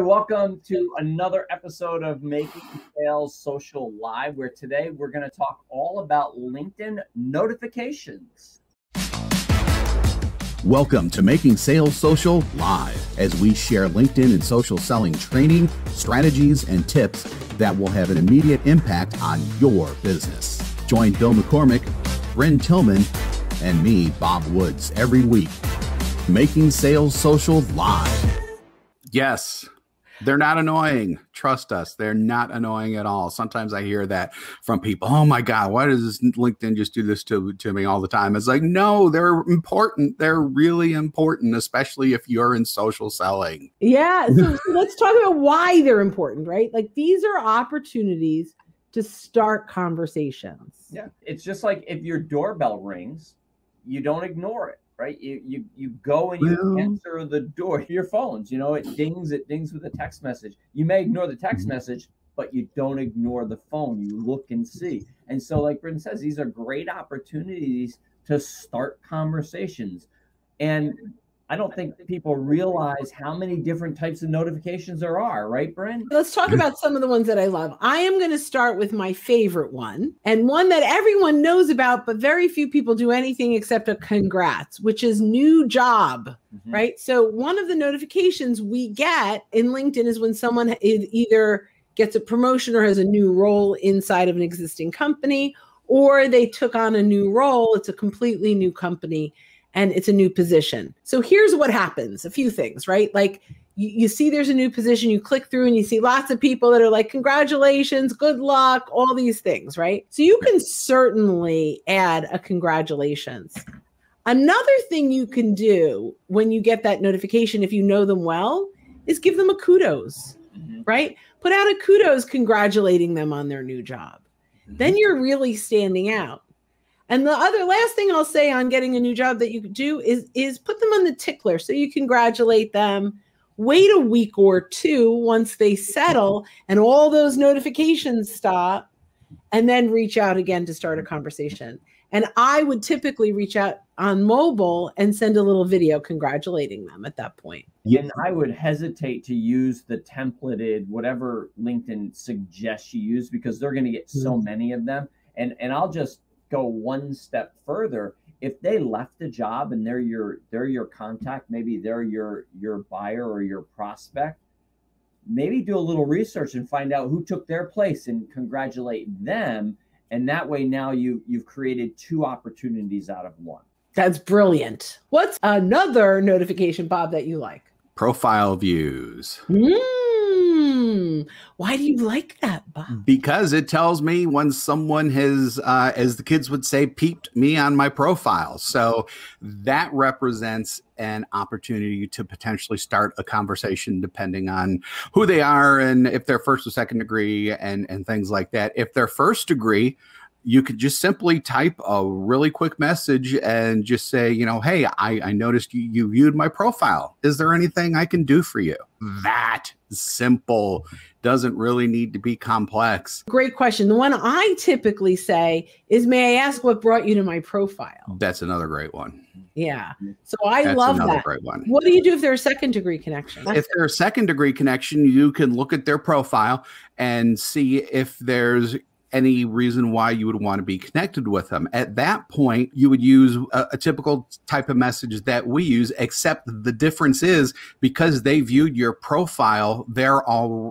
welcome to another episode of Making Sales Social Live, where today we're going to talk all about LinkedIn notifications. Welcome to Making Sales Social Live, as we share LinkedIn and social selling training, strategies, and tips that will have an immediate impact on your business. Join Bill McCormick, Bryn Tillman, and me, Bob Woods, every week. Making Sales Social Live. Yes, they're not annoying. Trust us, they're not annoying at all. Sometimes I hear that from people. Oh my God, why does LinkedIn just do this to me all the time? It's like, no, they're important. They're really important, especially if you're in social selling. Yeah. So let's talk about why they're important, right? Like, these are opportunities to start conversations. Yeah. It's just like if your doorbell rings, you don't ignore it. Right, you go and you answer the door. Your phones, it dings with a text message. You may ignore the text message, but you don't ignore the phone. You look and see. And so, like Bryn says, these are great opportunities to start conversations. And I don't think people realize how many different types of notifications there are, right, Bryn? Let's talk about some of the ones that I love. I am going to start with my favorite one, and one that everyone knows about, but very few people do anything except a congrats, which is new job, right? So one of the notifications we get in LinkedIn is when someone either gets a promotion or has a new role inside of an existing company, or they took on a new role. It's a completely new company and it's a new position. So here's what happens. A few things, right? Like you see there's a new position, you click through and you see lots of people that are like, congratulations, good luck, all these things, right? So you can certainly add a congratulations. Another thing you can do when you get that notification, if you know them well, is give them a kudos, right? Put out a kudos congratulating them on their new job. Then you're really standing out. And the last thing I'll say on getting a new job that you could do is put them on the tickler so you congratulate them. Wait a week or two once they settle and all those notifications stop, and then reach out again to start a conversation. And I would typically reach out on mobile and send a little video congratulating them at that point. And I would hesitate to use the templated, whatever LinkedIn suggests you use, because they're going to get so many of them. And I'll just go one step further. If they left a job and they're your contact, maybe they're your buyer or your prospect, maybe do a little research and find out who took their place and congratulate them. And that way now you've created two opportunities out of one. That's brilliant. What's another notification, Bob, that you like? Profile views. Why do you like that, Bob? Because it tells me when someone has, as the kids would say, peeped me on my profile. So that represents an opportunity to potentially start a conversation depending on who they are and if they're first or second degree and things like that. If they're first degree, you could just simply type a really quick message and just say, hey, I noticed you viewed my profile. Is there anything I can do for you? That simple. Doesn't really need to be complex. Great question. The one I typically say is, may I ask what brought you to my profile? That's another great one. Yeah. So I love that. Great one. What do you do if they're a second degree connection? If they're a second degree connection, you can look at their profile and see if there's any reason why you would want to be connected with them. At that point, you would use a typical type of message that we use, except the difference is because they viewed your profile,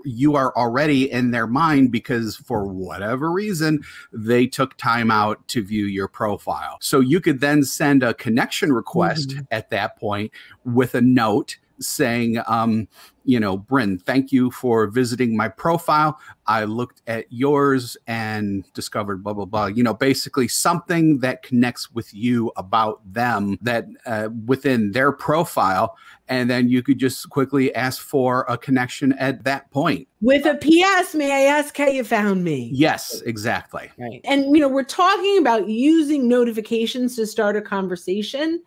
you are already in their mind because for whatever reason, they took time out to view your profile. So you could then send a connection request at that point with a note saying, Bryn, thank you for visiting my profile. I looked at yours and discovered blah, blah, blah. Basically something that connects with you about them that within their profile. And then you could just quickly ask for a connection at that point. With a PS, may I ask how you found me? Yes, exactly. Right. And, we're talking about using notifications to start a conversation.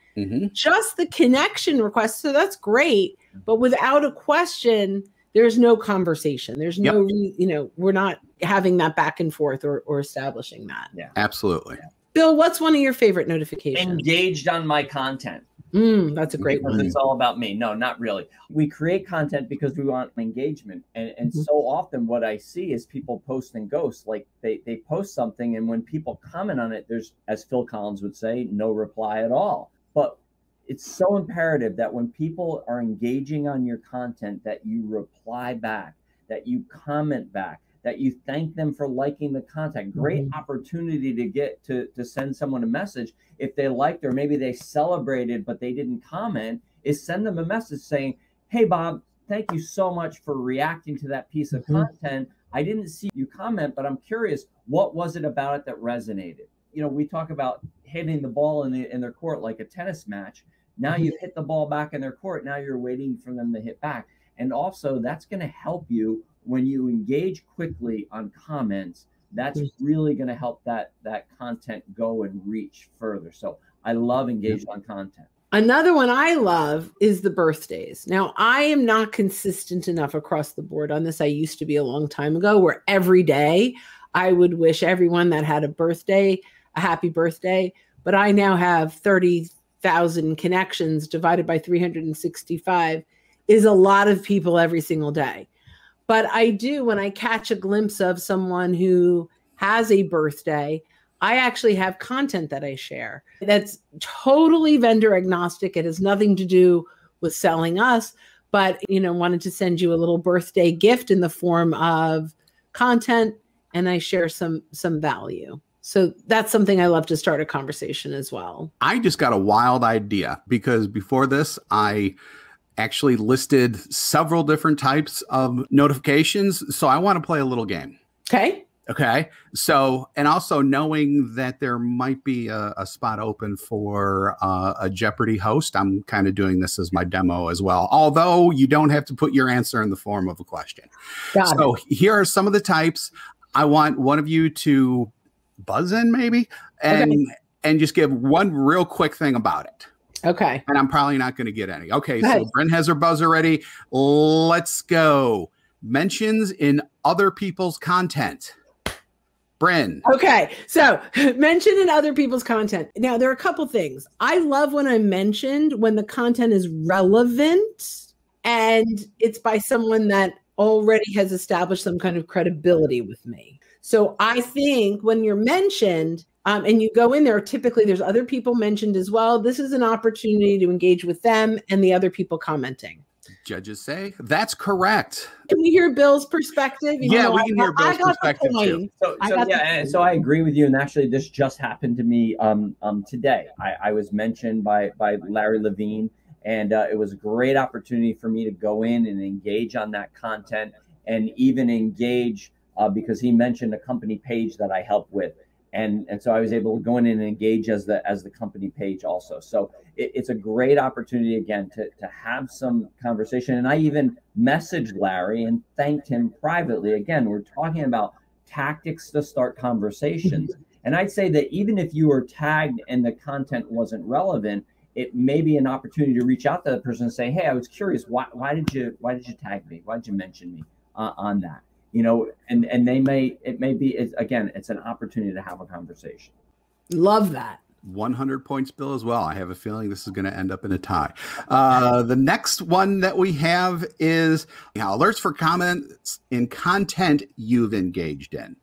Just the connection request. So that's great. But without a question, there's no conversation. There's no, we're not having that back and forth or establishing that. Yeah, absolutely. Bill, what's one of your favorite notifications? Engaged on my content. That's a great one. It's all about me. No, not really. We create content because we want engagement. And so often what I see is people post and ghost. Like they post something, and when people comment on it, there's, as Phil Collins would say, no reply at all. But it's so imperative that when people are engaging on your content, that you reply back, that you comment back, that you thank them for liking the content. Great opportunity to get to send someone a message. If they liked, or maybe they celebrated, but they didn't comment, is send them a message saying, hey, Bob, thank you so much for reacting to that piece of content. I didn't see you comment, but I'm curious, what was it about it that resonated? You know, we talk about hitting the ball in their court like a tennis match. Now you've hit the ball back in their court. Now you're waiting for them to hit back. And also that's going to help you when you engage quickly on comments. That's really going to help that content go and reach further. So I love engaging on content. Another one I love is the birthdays. Now, I am not consistent enough across the board on this. I used to be a long time ago, where every day I would wish everyone that had a birthday a happy birthday. But I now have 30,000 connections divided by 365 is a lot of people every single day. But I do, when I catch a glimpse of someone who has a birthday, I actually have content that I share that's totally vendor agnostic. It has nothing to do with selling us, but, you know, wanted to send you a little birthday gift in the form of content, and I share some value. So that's something I love to start a conversation as well. I just got a wild idea, because before this, I actually listed several different types of notifications. So I want to play a little game. Okay. So, and also knowing that there might be a spot open for a Jeopardy host, I'm kind of doing this as my demo as well. Although you don't have to put your answer in the form of a question. So here are some of the types. I want one of you to buzz in maybe and just give one real quick thing about it. Okay. And I'm probably not going to get any. Okay. So Bryn has her buzzer ready. Let's go. Mentions in other people's content. Bryn. Okay. So mention in other people's content. Now, there are a couple things. I love when I'm mentioned when the content is relevant and it's by someone that already has established some kind of credibility with me. So I think when you're mentioned, and you go in there, typically there's other people mentioned as well. This is an opportunity to engage with them and the other people commenting. Judges say that's correct. Can we hear Bill's perspective? We can hear Bill's perspective too. So I agree with you. And actually, this just happened to me today. I was mentioned by Larry Levine, and it was a great opportunity for me to go in and engage on that content, and even engage because he mentioned a company page that I help with. And so I was able to go in and engage as the company page also. So it's a great opportunity, again, to have some conversation. And I even messaged Larry and thanked him privately. Again, we're talking about tactics to start conversations. And I'd say that even if you were tagged and the content wasn't relevant, it may be an opportunity to reach out to the person and say, hey, I was curious, why did you tag me? Why did you mention me on that? You know, and it may be, again, it's an opportunity to have a conversation. Love that. 100 points, Bill, as well. I have a feeling this is going to end up in a tie. The next one that we have is alerts for comments in content you've engaged in.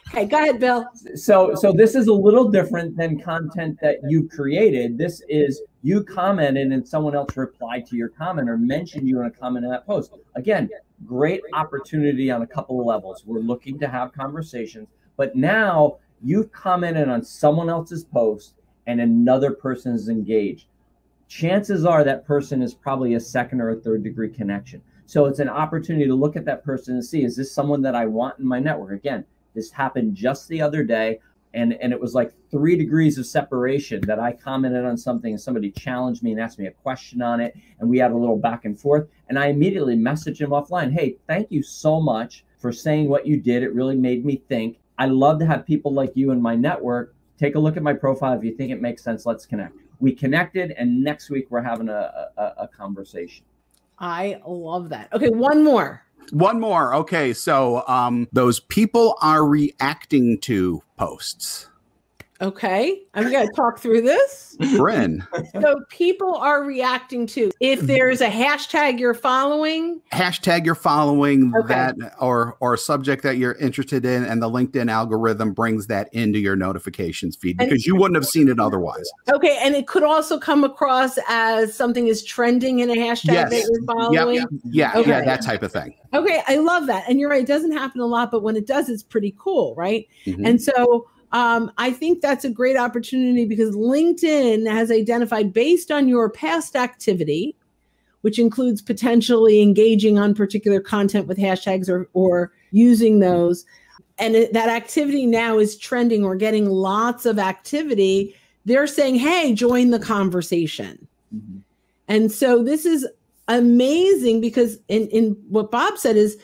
Okay, go ahead, Bill. So this is a little different than content that you created. This is you commented and someone else replied to your comment or mentioned you in a comment in that post. Again, great opportunity on a couple of levels. We're looking to have conversations, but now you've commented on someone else's post and another person is engaged. Chances are that person is probably a second or a third degree connection. So it's an opportunity to look at that person and see, is this someone that I want in my network? Again, this happened just the other day, and it was like 3 degrees of separation that I commented on something and somebody challenged me and asked me a question on it, and we had a little back and forth, and I immediately messaged him offline, hey, thank you so much for saying what you did. It really made me think. I love to have people like you in my network. Take a look at my profile. If you think it makes sense, let's connect. We connected, and next week we're having a conversation. I love that. Okay, one more. Okay, so those people are reacting to posts. Okay, I'm going to talk through this. Bryn. So people are reacting to if there's a hashtag you're following. Hashtag you're following that or a subject that you're interested in, and the LinkedIn algorithm brings that into your notifications feed because you wouldn't have seen it otherwise. Okay, and it could also come across as something is trending in a hashtag that you're following. Yeah, that type of thing. Okay, I love that. And you're right, it doesn't happen a lot, but when it does, it's pretty cool, right? And so I think that's a great opportunity because LinkedIn has identified, based on your past activity, which includes potentially engaging on particular content with hashtags or using those, and that activity now is trending or getting lots of activity, they're saying, hey, join the conversation. And so this is amazing because in what Bob said is,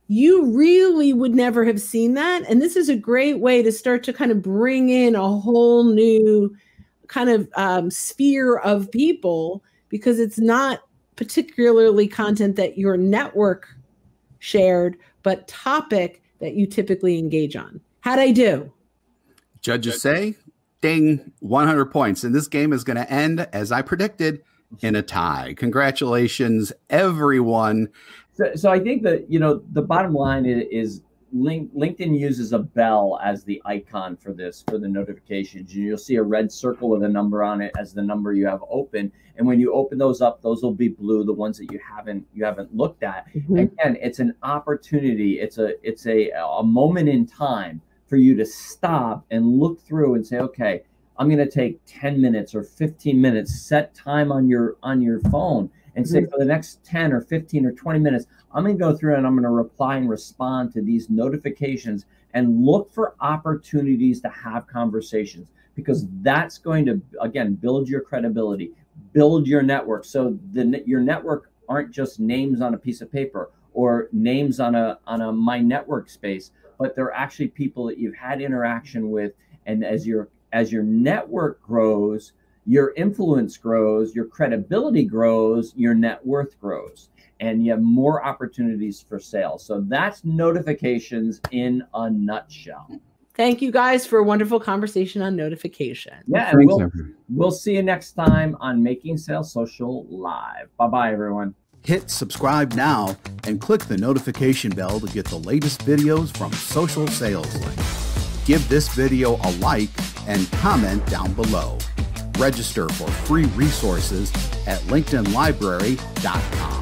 you really would never have seen that. And this is a great way to start to kind of bring in a whole new kind of sphere of people, because it's not particularly content that your network shared, but topic that you typically engage on. How'd I do? Judges say, ding, 100 points. And this game is going to end, as I predicted, in a tie. Congratulations, everyone. So I think that, the bottom line is LinkedIn uses a bell as the icon for this, for the notifications. You'll see a red circle with a number on it as the number you have open. And when you open those up, those will be blue, the ones that you haven't looked at. Again, it's an opportunity. It's a moment in time for you to stop and look through and say, okay, I'm going to take 10 minutes or 15 minutes, set time on your phone and say for the next 10 or 15 or 20 minutes, I'm going to go through and I'm going to reply and respond to these notifications and look for opportunities to have conversations, because that's going to, again, build your credibility, build your network. So your network aren't just names on a piece of paper or names on a My Network space, but they're actually people that you've had interaction with. And as your network grows, your influence grows, your credibility grows, your net worth grows, and you have more opportunities for sales. So that's notifications in a nutshell. Thank you guys for a wonderful conversation on notification. Yeah, and we'll see you next time on Making Sales Social Live. Bye-bye, everyone. Hit subscribe now and click the notification bell to get the latest videos from Social Sales Link. Give this video a like and comment down below. Register for free resources at linkedinlibrary.com.